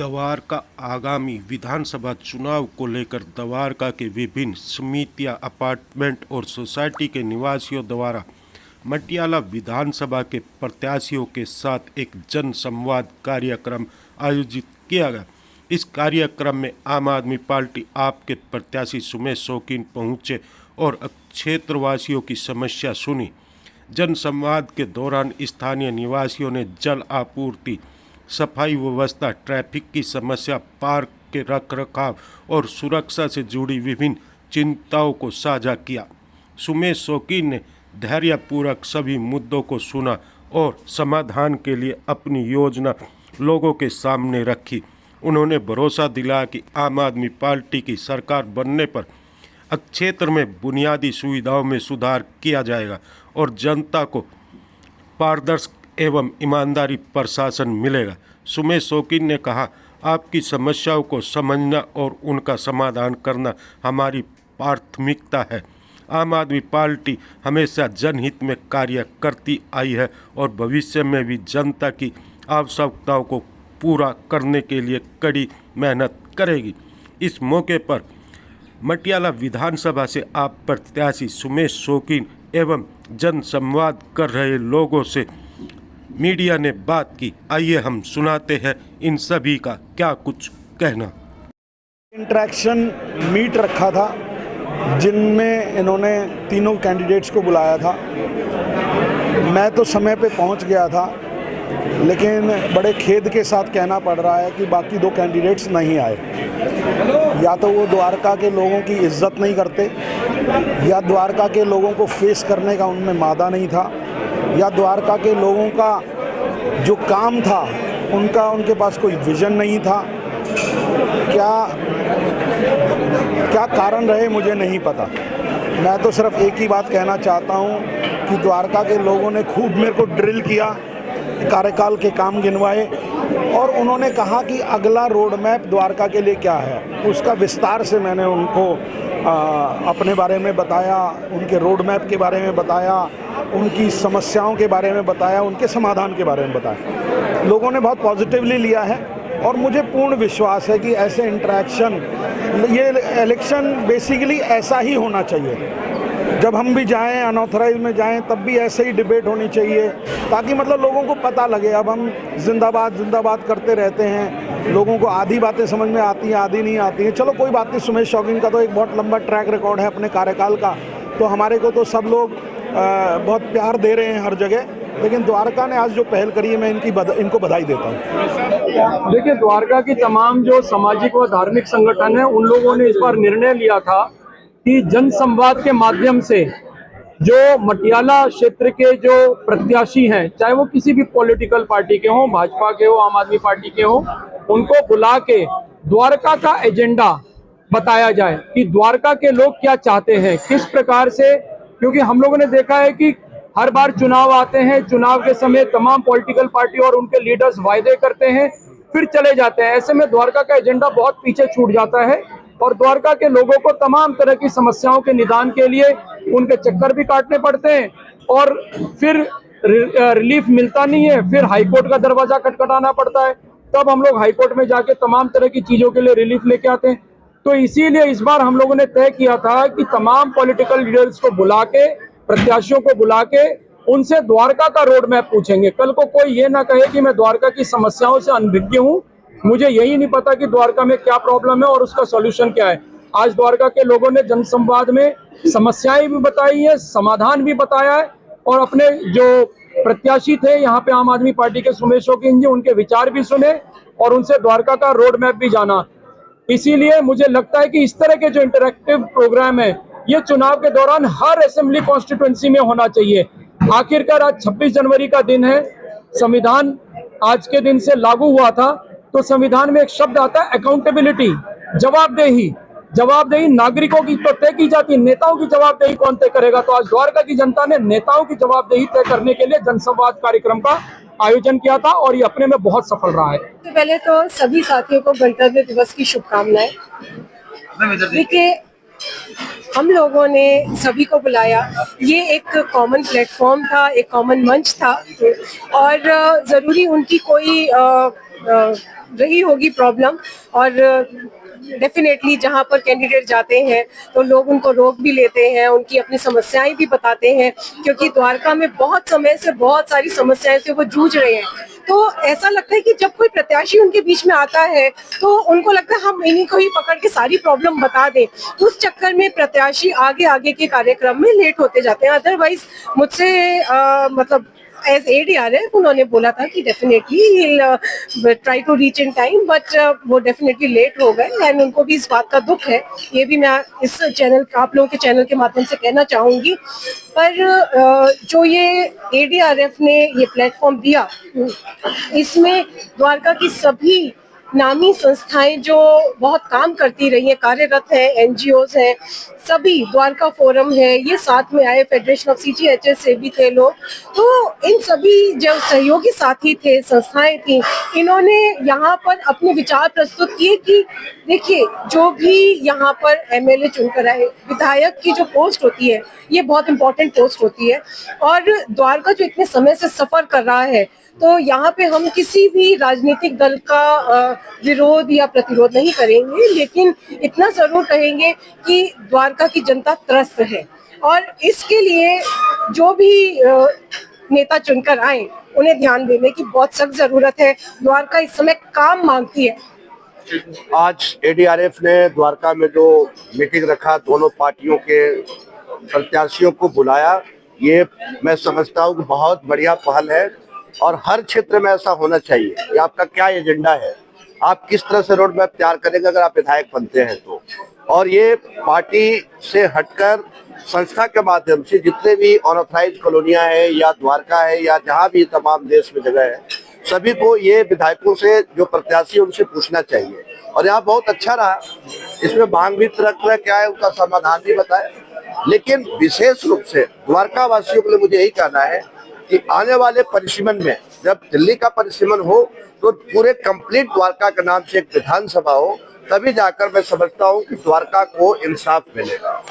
द्वारका आगामी विधानसभा चुनाव को लेकर द्वारका के विभिन्न समितियां, अपार्टमेंट और सोसाइटी के निवासियों द्वारा मटियाला विधानसभा के प्रत्याशियों के साथ एक जन संवाद कार्यक्रम आयोजित किया गया। इस कार्यक्रम में आम आदमी पार्टी आप के प्रत्याशी सुमेश शौकीन पहुंचे और क्षेत्रवासियों की समस्या सुनी। जन संवाद के दौरान स्थानीय निवासियों ने जल आपूर्ति, सफाई व्यवस्था, ट्रैफिक की समस्या, पार्क के रखरखाव और सुरक्षा से जुड़ी विभिन्न चिंताओं को साझा किया। सुमेश शौकीन ने धैर्यपूर्वक सभी मुद्दों को सुना और समाधान के लिए अपनी योजना लोगों के सामने रखी। उन्होंने भरोसा दिलाया कि आम आदमी पार्टी की सरकार बनने पर क्षेत्र में बुनियादी सुविधाओं में सुधार किया जाएगा और जनता को पारदर्शी एवं ईमानदारी प्रशासन मिलेगा। सुमेश शौकीन ने कहा, आपकी समस्याओं को समझना और उनका समाधान करना हमारी प्राथमिकता है। आम आदमी पार्टी हमेशा जनहित में कार्य करती आई है और भविष्य में भी जनता की आवश्यकताओं को पूरा करने के लिए कड़ी मेहनत करेगी। इस मौके पर मटियाला विधानसभा से आप प्रत्याशी सुमेश शौकीन एवं जन संवाद कर रहे लोगों से मीडिया ने बात की। आइए हम सुनाते हैं इन सभी का क्या कुछ कहना। इंटरेक्शन मीट रखा था जिनमें इन्होंने तीनों कैंडिडेट्स को बुलाया था। मैं तो समय पे पहुंच गया था, लेकिन बड़े खेद के साथ कहना पड़ रहा है कि बाकी दो कैंडिडेट्स नहीं आए। या तो वो द्वारका के लोगों की इज्जत नहीं करते, या द्वारका के लोगों को फेस करने का उनमें मादा नहीं था, या द्वारका के लोगों का जो काम था उनका उनके पास कोई विजन नहीं था। क्या कारण रहे मुझे नहीं पता। मैं तो सिर्फ एक ही बात कहना चाहता हूँ कि द्वारका के लोगों ने खूब मेरे को ड्रिल किया, कार्यकाल के काम गिनवाए और उन्होंने कहा कि अगला रोड मैप द्वारका के लिए क्या है। उसका विस्तार से मैंने उनको अपने बारे में बताया, उनके रोड मैप के बारे में बताया, उनकी समस्याओं के बारे में बताया, उनके समाधान के बारे में बताया। लोगों ने बहुत पॉजिटिवली लिया है और मुझे पूर्ण विश्वास है कि ऐसे इंटरेक्शन, ये इलेक्शन बेसिकली ऐसा ही होना चाहिए। जब हम भी जाएं, अनऑथराइज में जाएं, तब भी ऐसे ही डिबेट होनी चाहिए, ताकि मतलब लोगों को पता लगे। अब हम जिंदाबाद जिंदाबाद करते रहते हैं, लोगों को आधी बातें समझ में आती हैं, आधी नहीं आती हैं। चलो कोई बात नहीं, सुमेश शौकीन का तो एक बहुत लंबा ट्रैक रिकॉर्ड है अपने कार्यकाल का, तो हमारे को तो सब लोग बहुत प्यार दे रहे हैं हर जगह। लेकिन द्वारका ने आज जो पहल करी है, मैं इनको बधाई देता हूँ। देखिए, द्वारका की तमाम जो सामाजिक व धार्मिक संगठन है, उन लोगों ने इस बार निर्णय लिया था कि जन संवाद के माध्यम से जो मटियाला क्षेत्र के जो प्रत्याशी हैं, चाहे वो किसी भी पॉलिटिकल पार्टी के हों, भाजपा के हो, आम आदमी पार्टी के हों, उनको बुला के द्वारका का एजेंडा बताया जाए कि द्वारका के लोग क्या चाहते हैं, किस प्रकार से। क्योंकि हम लोगों ने देखा है कि हर बार चुनाव आते हैं, चुनाव के समय तमाम पॉलिटिकल पार्टी और उनके लीडर्स वायदे करते हैं, फिर चले जाते हैं। ऐसे में द्वारका का एजेंडा बहुत पीछे छूट जाता है और द्वारका के लोगों को तमाम तरह की समस्याओं के निदान के लिए उनके चक्कर भी काटने पड़ते हैं और फिर रिलीफ मिलता नहीं है। फिर हाईकोर्ट का दरवाजा खटखटाना पड़ता है, तब हम लोग हाईकोर्ट में जाके तमाम तरह की चीजों के लिए रिलीफ लेके आते हैं। तो इसीलिए इस बार हम लोगों ने तय किया था कि तमाम पॉलिटिकल लीडर्स को बुला के, प्रत्याशियों को बुला के उनसे द्वारका का रोड मैप पूछेंगे। कल को कोई ये ना कहे कि मैं द्वारका की समस्याओं से अनभिज्ञ हूँ, मुझे यही नहीं पता कि द्वारका में क्या प्रॉब्लम है और उसका सॉल्यूशन क्या है। आज द्वारका के लोगों ने जनसंवाद में समस्याएं भी बताई है, समाधान भी बताया है और अपने जो प्रत्याशी थे यहाँ पे आम आदमी पार्टी के सुमेश शौकीन जी, उनके विचार भी सुने और उनसे द्वारका का रोड मैप भी जाना। इसीलिए मुझे लगता है कि इस तरह के जो इंटरेक्टिव प्रोग्राम है, ये चुनाव के दौरान हर असेंबली कॉन्स्टिट्यूएंसी में होना चाहिए। आखिरकार आज 26 जनवरी का दिन है, संविधान आज के दिन से लागू हुआ था, तो संविधान में एक शब्द आता है अकाउंटेबिलिटी, जवाबदेही। जवाबदेही नागरिकों की तो तय की जाती है, नेताओं की जवाबदेही कौन तय करेगा। तो आज द्वारका की जनता ने नेताओं की जवाबदेही तय करने के लिए जनसंवाद कार्यक्रम का आयोजन किया था और ये अपने में बहुत सफल रहा है। तो पहले तो सभी साथियों को गणतंत्र दिवस की शुभकामनाएं। देखिए, हम लोगों ने सभी को बुलाया, ये एक कॉमन प्लेटफॉर्म था, एक कॉमन मंच था और ज़रूरी उनकी कोई रही होगी प्रॉब्लम। और डेफिनेटली जहाँ पर कैंडिडेट जाते हैं तो लोग उनको रोक भी लेते हैं, उनकी अपनी समस्याएं भी बताते हैं, क्योंकि द्वारका में बहुत समय से बहुत सारी समस्याएं से वो जूझ रहे हैं। तो ऐसा लगता है कि जब कोई प्रत्याशी उनके बीच में आता है तो उनको लगता है हम इन्हीं को ही पकड़ के सारी प्रॉब्लम बता दें। उस चक्कर में प्रत्याशी आगे आगे के कार्यक्रम में लेट होते जाते हैं। अदरवाइज मुझसे मतलब एज ADRF उन्होंने बोला था कि definitely try to reach in time, but वो डेफिनेटली लेट हो गए एंड उनको भी इस बात का दुख है। ये भी मैं इस चैनल, आप लोगों के चैनल के माध्यम से कहना चाहूंगी। पर जो ये ADRF ने ये प्लेटफॉर्म दिया, इसमें द्वारका की सभी नामी संस्थाएं जो बहुत काम करती रही हैं, कार्यरत हैं, NGOs हैं, सभी, द्वारका फोरम है, ये साथ में आए, फेडरेशन ऑफ CGHS से भी थे लोग। तो इन सभी जो सहयोगी साथी थे, संस्थाएं थी, इन्होंने यहाँ पर अपने विचार प्रस्तुत किए कि देखिए जो भी यहाँ पर MLA चुनकर आए, विधायक की जो पोस्ट होती है ये बहुत इंपॉर्टेंट पोस्ट होती है। और द्वारका जो इतने समय से सफर कर रहा है, तो यहाँ पे हम किसी भी राजनीतिक दल का विरोध या प्रतिरोध नहीं करेंगे, लेकिन इतना जरूर कहेंगे कि द्वारका की जनता त्रस्त है और इसके लिए जो भी नेता चुनकर आए उन्हें ध्यान देने की बहुत सख्त जरूरत है। द्वारका इस समय काम मांगती है। आज ADRF ने द्वारका में जो मीटिंग रखा, दोनों पार्टियों के प्रत्याशियों को बुलाया, ये मैं समझता हूँ कि बहुत बढ़िया पहल है और हर क्षेत्र में ऐसा होना चाहिए। ये आपका क्या एजेंडा है, आप किस तरह से रोड मैप तैयार करेंगे अगर आप विधायक बनते हैं तो। और ये पार्टी से हटकर संस्था के माध्यम से जितने भी अनऑथराइज्ड कॉलोनियां हैं या द्वारका है या जहाँ भी तमाम देश में जगह है, सभी को ये विधायकों से जो प्रत्याशी उनसे पूछना चाहिए। और यहाँ बहुत अच्छा रहा, इसमें मांग भी तरह क्या है उनका समाधान भी बताए। लेकिन विशेष रूप से द्वारका वासियों के लिए मुझे यही कहना है कि आने वाले परिसीमन में जब दिल्ली का परिसीमन हो तो पूरे कंप्लीट द्वारका के नाम से एक विधानसभा हो, तभी जाकर मैं समझता हूँ कि द्वारका को इंसाफ मिलेगा।